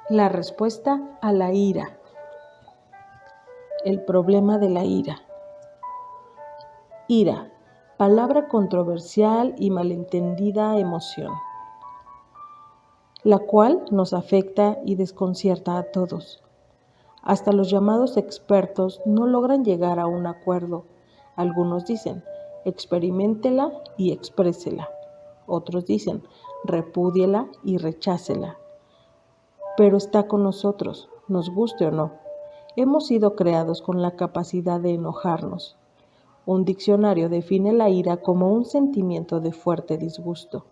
La respuesta a la ira. El problema de la ira. Ira, palabra controversial y malentendida emoción, la cual nos afecta y desconcierta a todos. Hasta los llamados expertos no logran llegar a un acuerdo. Algunos dicen, experiméntela y exprésela. Otros dicen, repúdiela y rechácela. Pero está con nosotros, nos guste o no. Hemos sido creados con la capacidad de enojarnos. Un diccionario define la ira como un sentimiento de fuerte disgusto.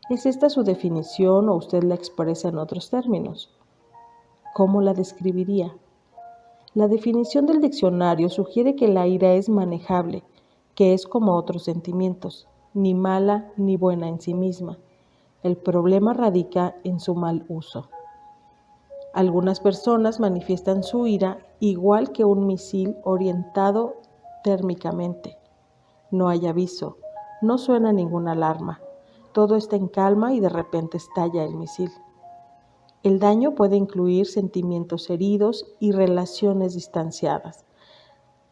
¿Es esta su definición o usted la expresa en otros términos? ¿Cómo la describiría? La definición del diccionario sugiere que la ira es manejable, que es como otros sentimientos, ni mala ni buena en sí misma. El problema radica en su mal uso. Algunas personas manifiestan su ira igual que un misil orientado térmicamente. No hay aviso, no suena ninguna alarma. Todo está en calma y de repente estalla el misil. El daño puede incluir sentimientos heridos y relaciones distanciadas.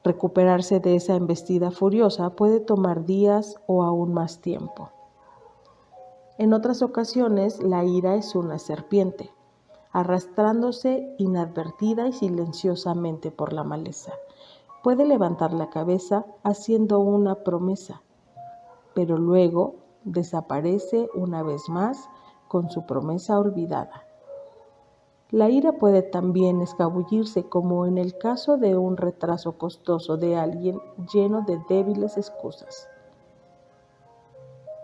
Recuperarse de esa embestida furiosa puede tomar días o aún más tiempo. En otras ocasiones, la ira es una serpiente, arrastrándose inadvertida y silenciosamente por la maleza. Puede levantar la cabeza haciendo una promesa, pero luego desaparece una vez más con su promesa olvidada. La ira puede también escabullirse, como en el caso de un retraso costoso de alguien lleno de débiles excusas.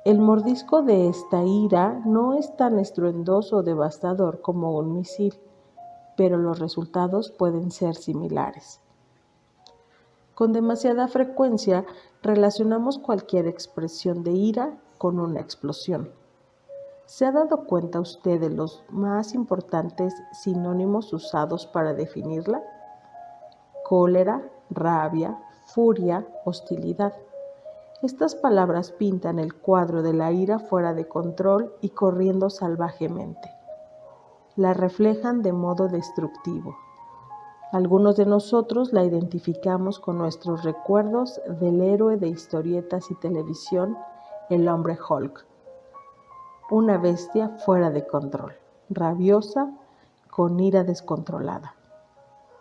El mordisco de esta ira no es tan estruendoso o devastador como un misil, pero los resultados pueden ser similares. Con demasiada frecuencia relacionamos cualquier expresión de ira con una explosión. ¿Se ha dado cuenta usted de los más importantes sinónimos usados para definirla? Cólera, rabia, furia, hostilidad. Estas palabras pintan el cuadro de la ira fuera de control y corriendo salvajemente. La reflejan de modo destructivo. Algunos de nosotros la identificamos con nuestros recuerdos del héroe de historietas y televisión, el hombre Hulk. Una bestia fuera de control, rabiosa, con ira descontrolada.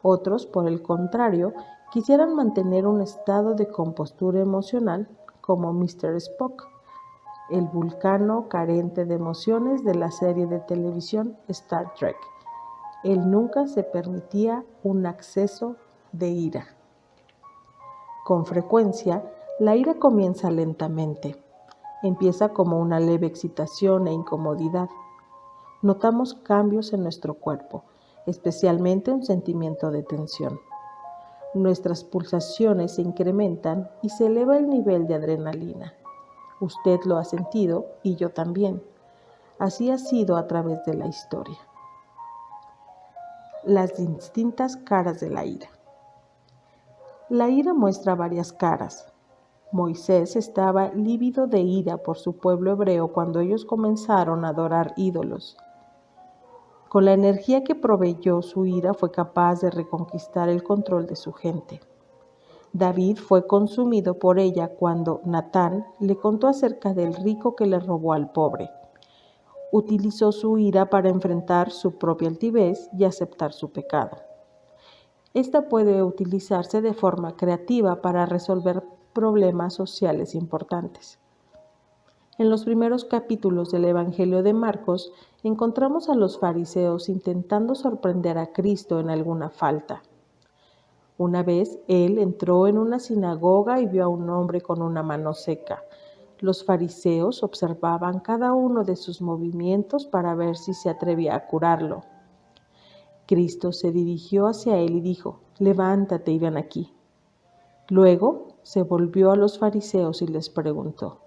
Otros, por el contrario, quisieran mantener un estado de compostura emocional como Mr. Spock, el vulcano carente de emociones de la serie de televisión Star Trek. Él nunca se permitía un acceso de ira. Con frecuencia, la ira comienza lentamente. Empieza como una leve excitación e incomodidad. Notamos cambios en nuestro cuerpo, especialmente un sentimiento de tensión. Nuestras pulsaciones se incrementan y se eleva el nivel de adrenalina. Usted lo ha sentido y yo también. Así ha sido a través de la historia. Las distintas caras de la ira. La ira muestra varias caras. Moisés estaba lívido de ira por su pueblo hebreo cuando ellos comenzaron a adorar ídolos. Con la energía que proveyó su ira fue capaz de reconquistar el control de su gente. David fue consumido por ella cuando Natán le contó acerca del rico que le robó al pobre. Utilizó su ira para enfrentar su propia altivez y aceptar su pecado. Esta puede utilizarse de forma creativa para resolver problemas sociales importantes. En los primeros capítulos del Evangelio de Marcos encontramos a los fariseos intentando sorprender a Cristo en alguna falta. Una vez él entró en una sinagoga y vio a un hombre con una mano seca. Los fariseos observaban cada uno de sus movimientos para ver si se atrevía a curarlo. Cristo se dirigió hacia él y dijo: «Levántate y ven aquí». Luego se volvió a los fariseos y les preguntó: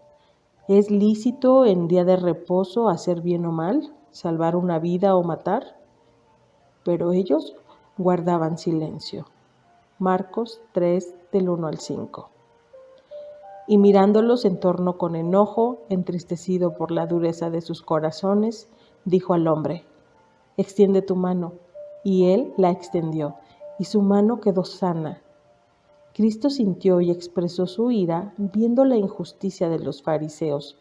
¿Es lícito en día de reposo hacer bien o mal, salvar una vida o matar? Pero ellos guardaban silencio. Marcos 3, del 1 al 5. Y mirándolos en torno con enojo, entristecido por la dureza de sus corazones, dijo al hombre: extiende tu mano. Y él la extendió, y su mano quedó sana. Cristo sintió y expresó su ira viendo la injusticia de los fariseos.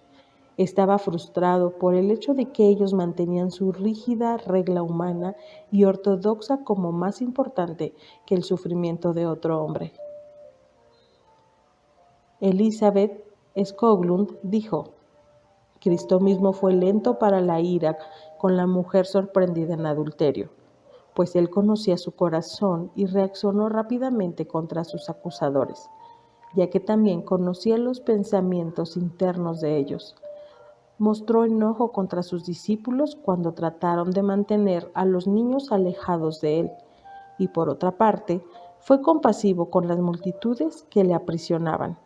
Estaba frustrado por el hecho de que ellos mantenían su rígida regla humana y ortodoxa como más importante que el sufrimiento de otro hombre. Elizabeth Skoglund dijo: Cristo mismo fue lento para la ira con la mujer sorprendida en adulterio, pues él conocía su corazón y reaccionó rápidamente contra sus acusadores, ya que también conocía los pensamientos internos de ellos. Mostró enojo contra sus discípulos cuando trataron de mantener a los niños alejados de él, y por otra parte, fue compasivo con las multitudes que le aprisionaban.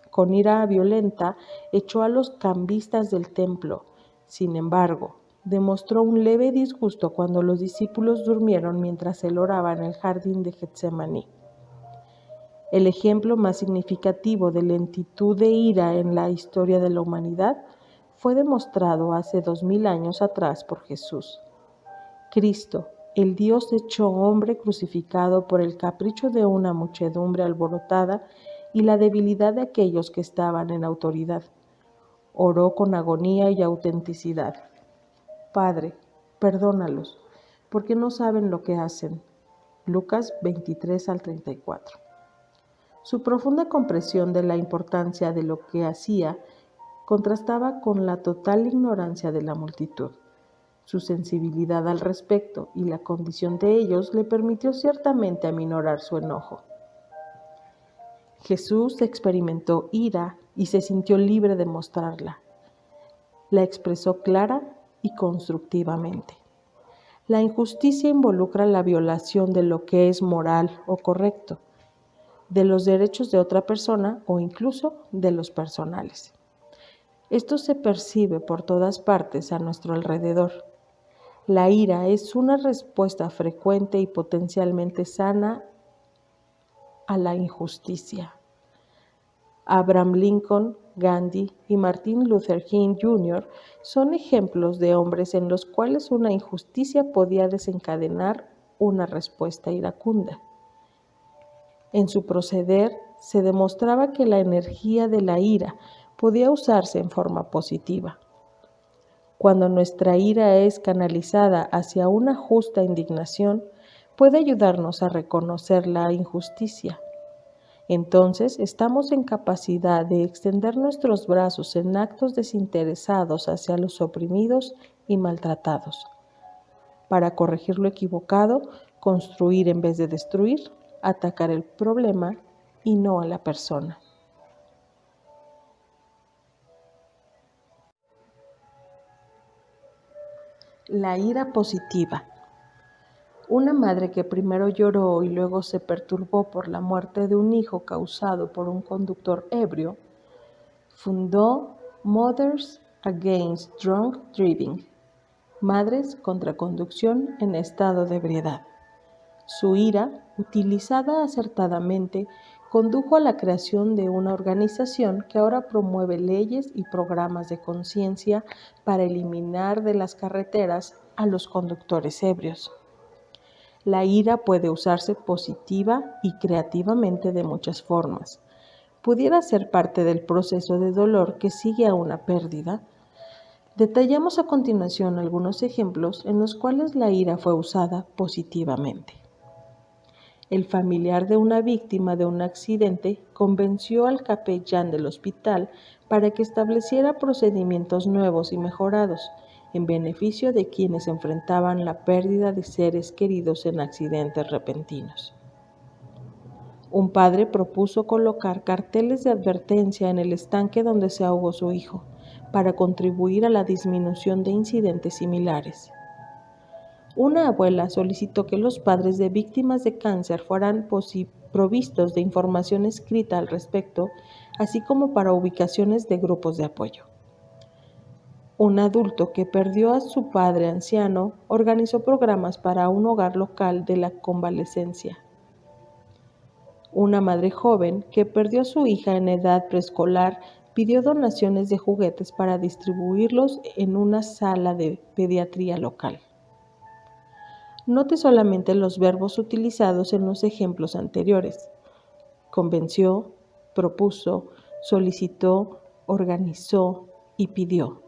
Con ira violenta echó a los cambistas del templo. Sin embargo, demostró un leve disgusto cuando los discípulos durmieron mientras él oraba en el jardín de Getsemaní. El ejemplo más significativo de lentitud de ira en la historia de la humanidad fue demostrado hace 2000 años atrás por Jesús. Cristo, el Dios hecho hombre crucificado por el capricho de una muchedumbre alborotada y la debilidad de aquellos que estaban en autoridad, oró con agonía y autenticidad: Padre, perdónalos, porque no saben lo que hacen. Lucas 23 al 34. Su profunda comprensión de la importancia de lo que hacía contrastaba con la total ignorancia de la multitud. Su sensibilidad al respecto y la condición de ellos le permitió ciertamente aminorar su enojo. Jesús experimentó ira y se sintió libre de mostrarla. La expresó clara y constructivamente. La injusticia involucra la violación de lo que es moral o correcto, de los derechos de otra persona o incluso de los personales. Esto se percibe por todas partes a nuestro alrededor. La ira es una respuesta frecuente y potencialmente sana a la injusticia. Abraham Lincoln, Gandhi y Martin Luther King Jr. son ejemplos de hombres en los cuales una injusticia podía desencadenar una respuesta iracunda. En su proceder se demostraba que la energía de la ira podía usarse en forma positiva. Cuando nuestra ira es canalizada hacia una justa indignación, puede ayudarnos a reconocer la injusticia. Entonces estamos en capacidad de extender nuestros brazos en actos desinteresados hacia los oprimidos y maltratados. Para corregir lo equivocado, construir en vez de destruir, atacar el problema y no a la persona. La ira positiva. Una madre que primero lloró y luego se perturbó por la muerte de un hijo causado por un conductor ebrio, fundó Mothers Against Drunk Driving, Madres contra Conducción en Estado de Ebriedad. Su ira, utilizada acertadamente, condujo a la creación de una organización que ahora promueve leyes y programas de conciencia para eliminar de las carreteras a los conductores ebrios. La ira puede usarse positiva y creativamente de muchas formas. Pudiera ser parte del proceso de dolor que sigue a una pérdida. Detallamos a continuación algunos ejemplos en los cuales la ira fue usada positivamente. El familiar de una víctima de un accidente convenció al capellán del hospital para que estableciera procedimientos nuevos y mejorados en beneficio de quienes enfrentaban la pérdida de seres queridos en accidentes repentinos. Un padre propuso colocar carteles de advertencia en el estanque donde se ahogó su hijo, para contribuir a la disminución de incidentes similares. Una abuela solicitó que los padres de víctimas de cáncer fueran provistos de información escrita al respecto, así como para ubicaciones de grupos de apoyo. Un adulto que perdió a su padre anciano organizó programas para un hogar local de la convalecencia. Una madre joven que perdió a su hija en edad preescolar pidió donaciones de juguetes para distribuirlos en una sala de pediatría local. Note solamente los verbos utilizados en los ejemplos anteriores. Convenció, propuso, solicitó, organizó y pidió.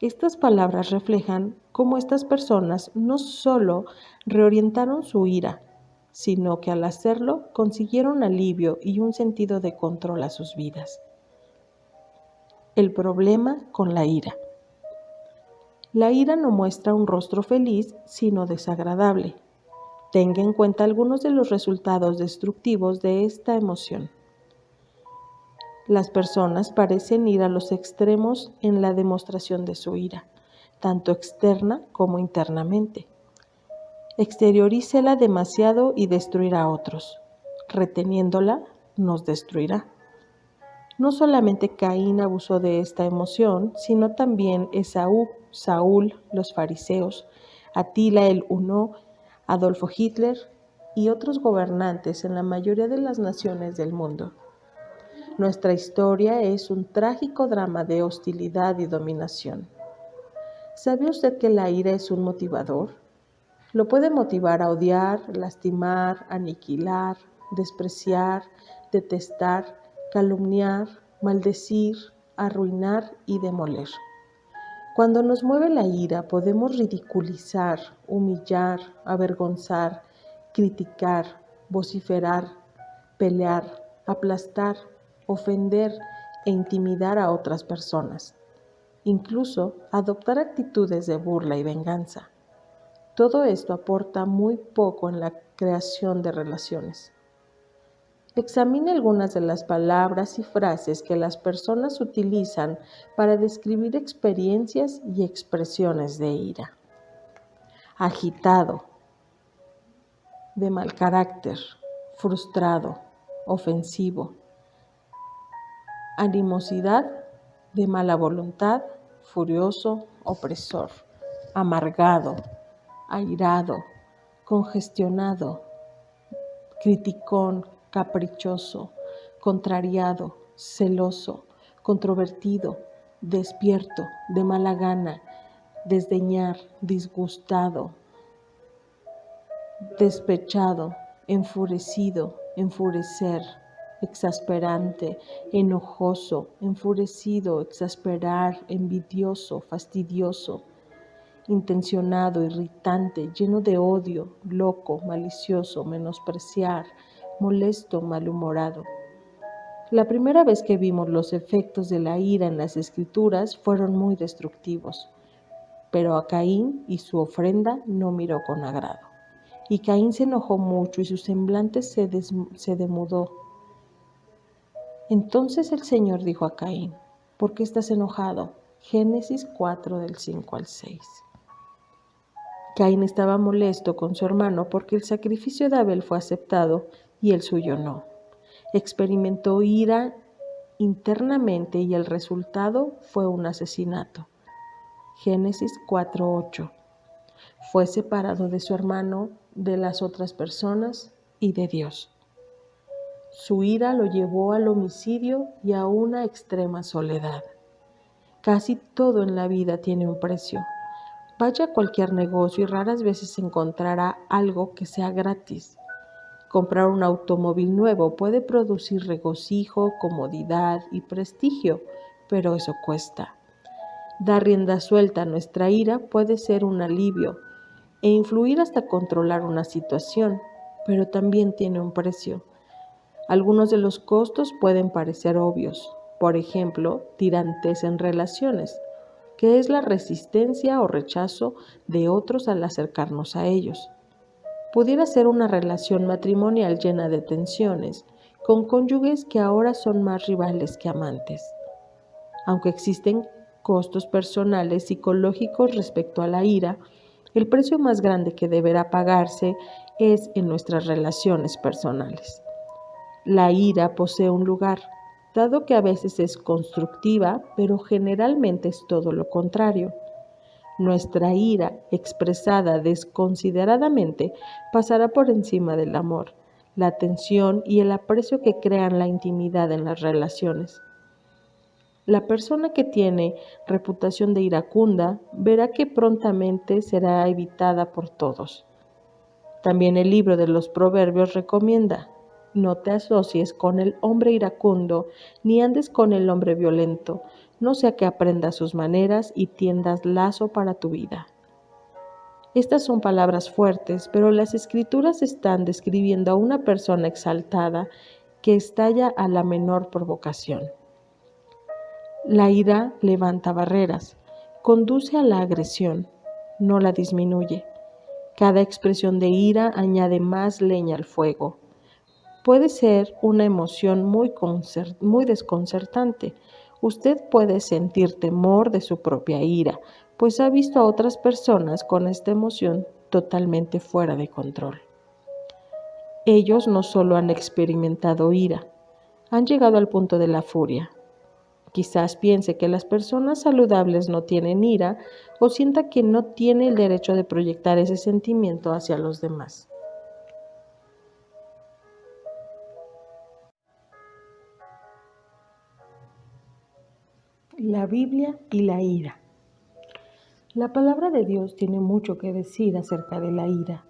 Estas palabras reflejan cómo estas personas no solo reorientaron su ira, sino que al hacerlo consiguieron alivio y un sentido de control a sus vidas. El problema con la ira. La ira no muestra un rostro feliz, sino desagradable. Tenga en cuenta algunos de los resultados destructivos de esta emoción. Las personas parecen ir a los extremos en la demostración de su ira, tanto externa como internamente. Exteriorícela demasiado y destruirá a otros. Reteniéndola, nos destruirá. No solamente Caín abusó de esta emoción, sino también Esaú, Saúl, los fariseos, Atila el Huno, Adolfo Hitler y otros gobernantes en la mayoría de las naciones del mundo. Nuestra historia es un trágico drama de hostilidad y dominación. ¿Sabe usted que la ira es un motivador? Lo puede motivar a odiar, lastimar, aniquilar, despreciar, detestar, calumniar, maldecir, arruinar y demoler. Cuando nos mueve la ira, podemos ridiculizar, humillar, avergonzar, criticar, vociferar, pelear, aplastar, ofender e intimidar a otras personas. Incluso adoptar actitudes de burla y venganza. Todo esto aporta muy poco en la creación de relaciones. Examine algunas de las palabras y frases que las personas utilizan para describir experiencias y expresiones de ira. Agitado, de mal carácter, frustrado, ofensivo. Animosidad, de mala voluntad, furioso, opresor. Amargado, airado, congestionado, criticón, caprichoso, contrariado, celoso, controvertido, despierto, de mala gana, desdeñar, disgustado, despechado, enfurecido, enfurecer, exasperante, enojoso, enfurecido, exasperar, envidioso, fastidioso, intencionado, irritante, lleno de odio, loco, malicioso, menospreciar, molesto, malhumorado. La primera vez que vimos los efectos de la ira en las Escrituras fueron muy destructivos, pero a Caín y su ofrenda no miró con agrado. Y Caín se enojó mucho y su semblante se demudó. Entonces el Señor dijo a Caín: ¿por qué estás enojado? Génesis 4 del 5 al 6. Caín estaba molesto con su hermano porque el sacrificio de Abel fue aceptado y el suyo no. Experimentó ira internamente y el resultado fue un asesinato. Génesis 4:8. Fue separado de su hermano, de las otras personas y de Dios. Su ira lo llevó al homicidio y a una extrema soledad. Casi todo en la vida tiene un precio. Vaya a cualquier negocio y raras veces encontrará algo que sea gratis. Comprar un automóvil nuevo puede producir regocijo, comodidad y prestigio, pero eso cuesta. Dar rienda suelta a nuestra ira puede ser un alivio e influir hasta controlar una situación, pero también tiene un precio. Algunos de los costos pueden parecer obvios, por ejemplo, tirantes en relaciones, que es la resistencia o rechazo de otros al acercarnos a ellos. Pudiera ser una relación matrimonial llena de tensiones, con cónyuges que ahora son más rivales que amantes. Aunque existen costos personales psicológicos respecto a la ira, el precio más grande que deberá pagarse es en nuestras relaciones personales. La ira posee un lugar, dado que a veces es constructiva, pero generalmente es todo lo contrario. Nuestra ira, expresada desconsideradamente, pasará por encima del amor, la atención y el aprecio que crean la intimidad en las relaciones. La persona que tiene reputación de iracunda verá que prontamente será evitada por todos. También el libro de los Proverbios recomienda: no te asocies con el hombre iracundo, ni andes con el hombre violento, no sea que aprendas sus maneras y tiendas lazo para tu vida. Estas son palabras fuertes, pero las Escrituras están describiendo a una persona exaltada que estalla a la menor provocación. La ira levanta barreras, conduce a la agresión, no la disminuye. Cada expresión de ira añade más leña al fuego. Puede ser una emoción muy desconcertante. Usted puede sentir temor de su propia ira, pues ha visto a otras personas con esta emoción totalmente fuera de control. Ellos no solo han experimentado ira, han llegado al punto de la furia. Quizás piense que las personas saludables no tienen ira o sienta que no tiene el derecho de proyectar ese sentimiento hacia los demás. La Biblia y la ira. La palabra de Dios tiene mucho que decir acerca de la ira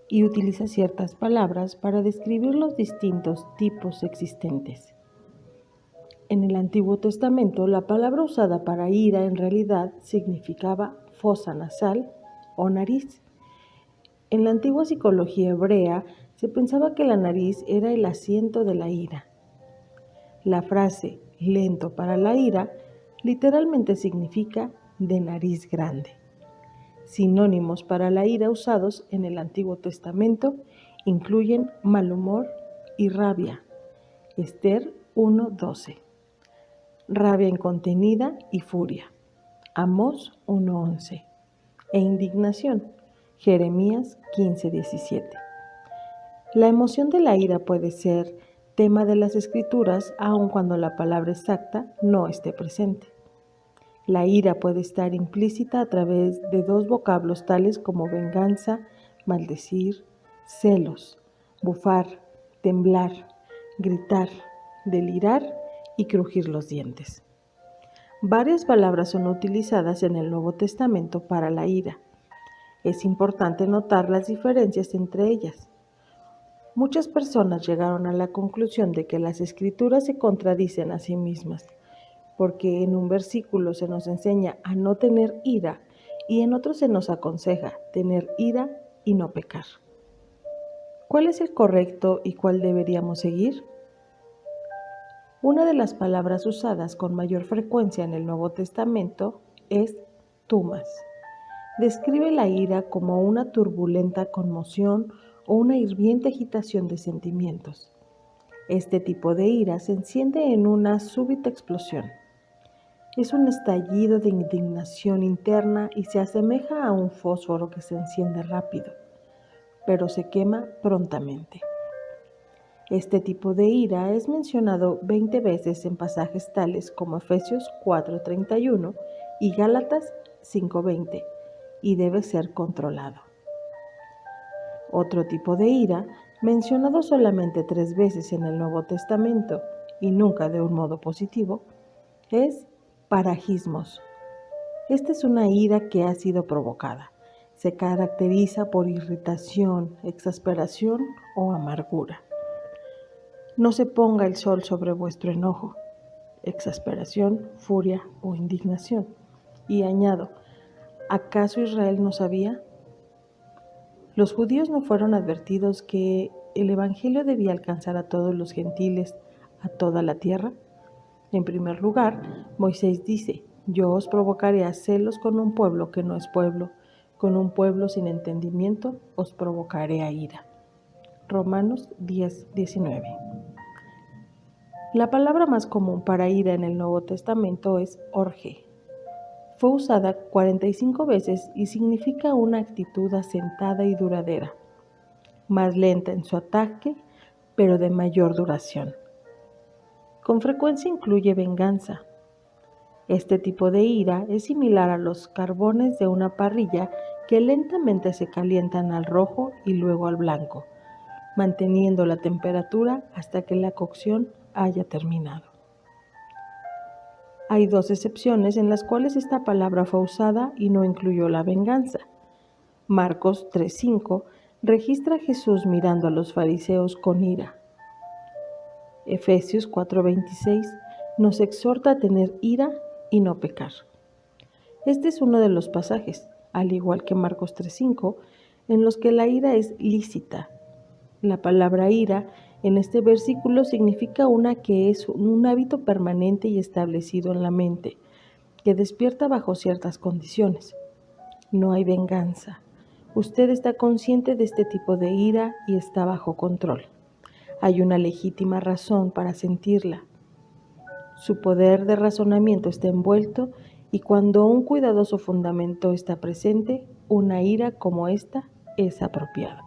y utiliza ciertas palabras para describir los distintos tipos existentes. En el Antiguo Testamento, la palabra usada para ira en realidad significaba fosa nasal o nariz. En la antigua psicología hebrea se pensaba que la nariz era el asiento de la ira. La frase lento para la ira literalmente significa de nariz grande. Sinónimos para la ira usados en el Antiguo Testamento incluyen mal humor y rabia. Esther 1:12. Rabia incontenida y furia. Amós 1:11. E indignación. Jeremías 15:17. La emoción de la ira puede ser tema de las Escrituras aun cuando la palabra exacta no esté presente. La ira puede estar implícita a través de dos vocablos tales como venganza, maldecir, celos, bufar, temblar, gritar, delirar y crujir los dientes. Varias palabras son utilizadas en el Nuevo Testamento para la ira. Es importante notar las diferencias entre ellas. Muchas personas llegaron a la conclusión de que las Escrituras se contradicen a sí mismas, porque en un versículo se nos enseña a no tener ira y en otro se nos aconseja tener ira y no pecar. ¿Cuál es el correcto y cuál deberíamos seguir? Una de las palabras usadas con mayor frecuencia en el Nuevo Testamento es tumas. Describe la ira como una turbulenta conmoción o una hirviente agitación de sentimientos. Este tipo de ira se enciende en una súbita explosión. Es un estallido de indignación interna y se asemeja a un fósforo que se enciende rápido, pero se quema prontamente. Este tipo de ira es mencionado 20 veces en pasajes tales como Efesios 4:31 y Gálatas 5:20, y debe ser controlado. Otro tipo de ira, mencionado solamente 3 veces en el Nuevo Testamento y nunca de un modo positivo, es parajismos. Esta es una ira que ha sido provocada. Se caracteriza por irritación, exasperación o amargura. No se ponga el sol sobre vuestro enojo, exasperación, furia o indignación. Y añado, ¿acaso Israel no sabía? Los judíos no fueron advertidos que el evangelio debía alcanzar a todos los gentiles, a toda la tierra. En primer lugar, Moisés dice: yo os provocaré a celos con un pueblo que no es pueblo, con un pueblo sin entendimiento os provocaré a ira. Romanos 10:19. La palabra más común para ira en el Nuevo Testamento es orge. Fue usada 45 veces y significa una actitud asentada y duradera, más lenta en su ataque, pero de mayor duración. Con frecuencia incluye venganza. Este tipo de ira es similar a los carbones de una parrilla que lentamente se calientan al rojo y luego al blanco, manteniendo la temperatura hasta que la cocción haya terminado. Hay 2 excepciones en las cuales esta palabra fue usada y no incluyó la venganza. Marcos 3:5 registra a Jesús mirando a los fariseos con ira. Efesios 4:26 nos exhorta a tener ira y no pecar. Este es uno de los pasajes, al igual que Marcos 3:5, en los que la ira es lícita. La palabra ira en este versículo significa una que es un hábito permanente y establecido en la mente, que despierta bajo ciertas condiciones. No hay venganza. Usted está consciente de este tipo de ira y está bajo control. Hay una legítima razón para sentirla. Su poder de razonamiento está envuelto y cuando un cuidadoso fundamento está presente, una ira como esta es apropiada.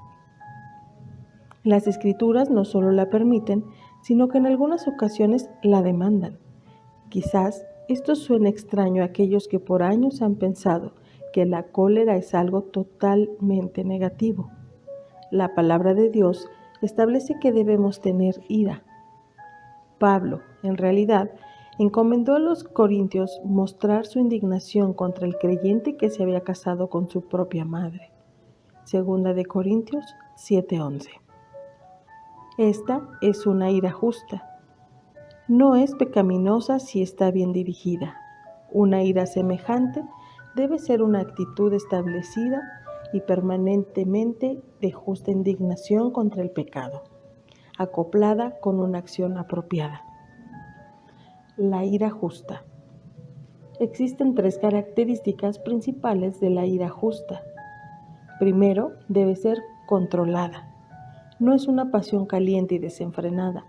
Las Escrituras no solo la permiten, sino que en algunas ocasiones la demandan. Quizás esto suene extraño a aquellos que por años han pensado que la cólera es algo totalmente negativo. La palabra de Dios establece que debemos tener ira. Pablo, en realidad, encomendó a los corintios mostrar su indignación contra el creyente que se había casado con su propia madre. Segunda de Corintios 7:11. Esta es una ira justa. No es pecaminosa si está bien dirigida. Una ira semejante debe ser una actitud establecida y permanentemente de justa indignación contra el pecado, acoplada con una acción apropiada. La ira justa. Existen 3 características principales de la ira justa. Primero, debe ser controlada. No es una pasión caliente y desenfrenada.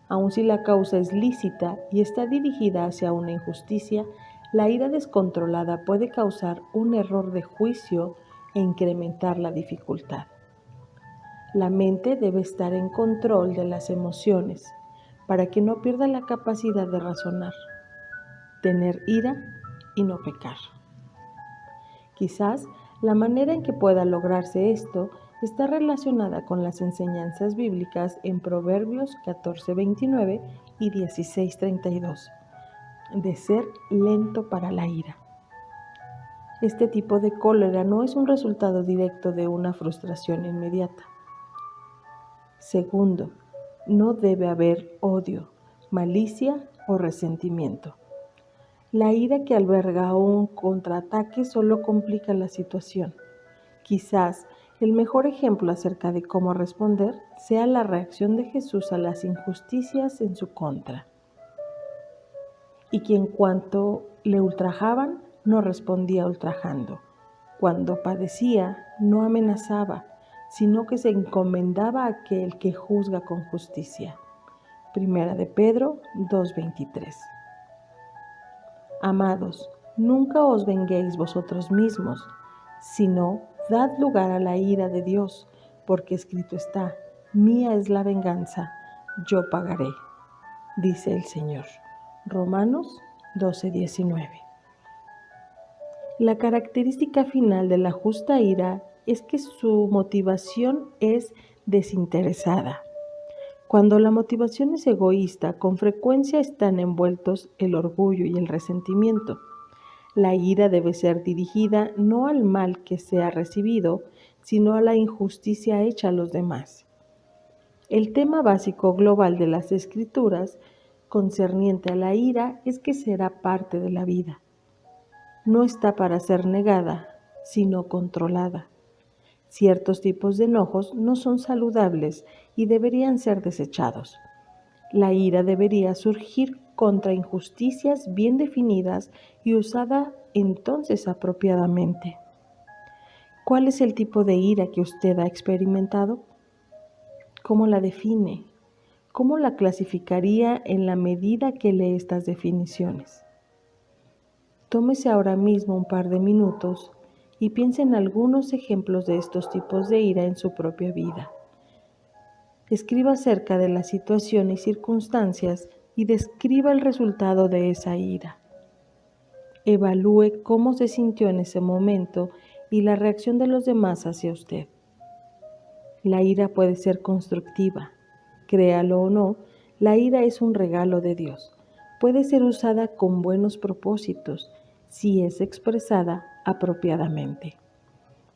Aun si la causa es lícita y está dirigida hacia una injusticia, la ira descontrolada puede causar un error de juicio e incrementar la dificultad. La mente debe estar en control de las emociones para que no pierda la capacidad de razonar, tener ira y no pecar. Quizás la manera en que pueda lograrse esto está relacionada con las enseñanzas bíblicas en Proverbios 14:29 y 16:32, de ser lento para la ira. Este tipo de cólera no es un resultado directo de una frustración inmediata. Segundo, no debe haber odio, malicia o resentimiento. La ira que alberga un contraataque solo complica la situación. Quizás el mejor ejemplo acerca de cómo responder sea la reacción de Jesús a las injusticias en su contra. Y que en cuanto le ultrajaban, no respondía ultrajando. Cuando padecía, no amenazaba, sino que se encomendaba a aquel que juzga con justicia. Primera de Pedro 2:23. Amados, nunca os venguéis vosotros mismos, sino dad lugar a la ira de Dios, porque escrito está, mía es la venganza, yo pagaré, dice el Señor. Romanos 12:19. La característica final de la justa ira es que su motivación es desinteresada. Cuando la motivación es egoísta, con frecuencia están envueltos el orgullo y el resentimiento. La ira debe ser dirigida no al mal que se ha recibido, sino a la injusticia hecha a los demás. El tema básico global de las Escrituras concerniente a la ira es que será parte de la vida. No está para ser negada, sino controlada. Ciertos tipos de enojos no son saludables y deberían ser desechados. La ira debería surgir contra injusticias bien definidas y usada entonces apropiadamente. ¿Cuál es el tipo de ira que usted ha experimentado? ¿Cómo la define? ¿Cómo la clasificaría en la medida que lee estas definiciones? Tómese ahora mismo un par de minutos y piense en algunos ejemplos de estos tipos de ira en su propia vida. Escriba acerca de la situación y circunstancias y describa el resultado de esa ira. Evalúe cómo se sintió en ese momento y la reacción de los demás hacia usted. La ira puede ser constructiva. Créalo o no, la ira es un regalo de Dios. Puede ser usada con buenos propósitos si es expresada apropiadamente.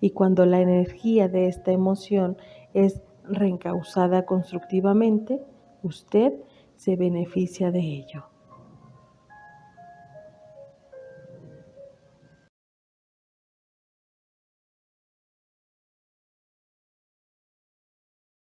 y cuando la energía de esta emoción es reencauzada constructivamente, usted se beneficia de ello.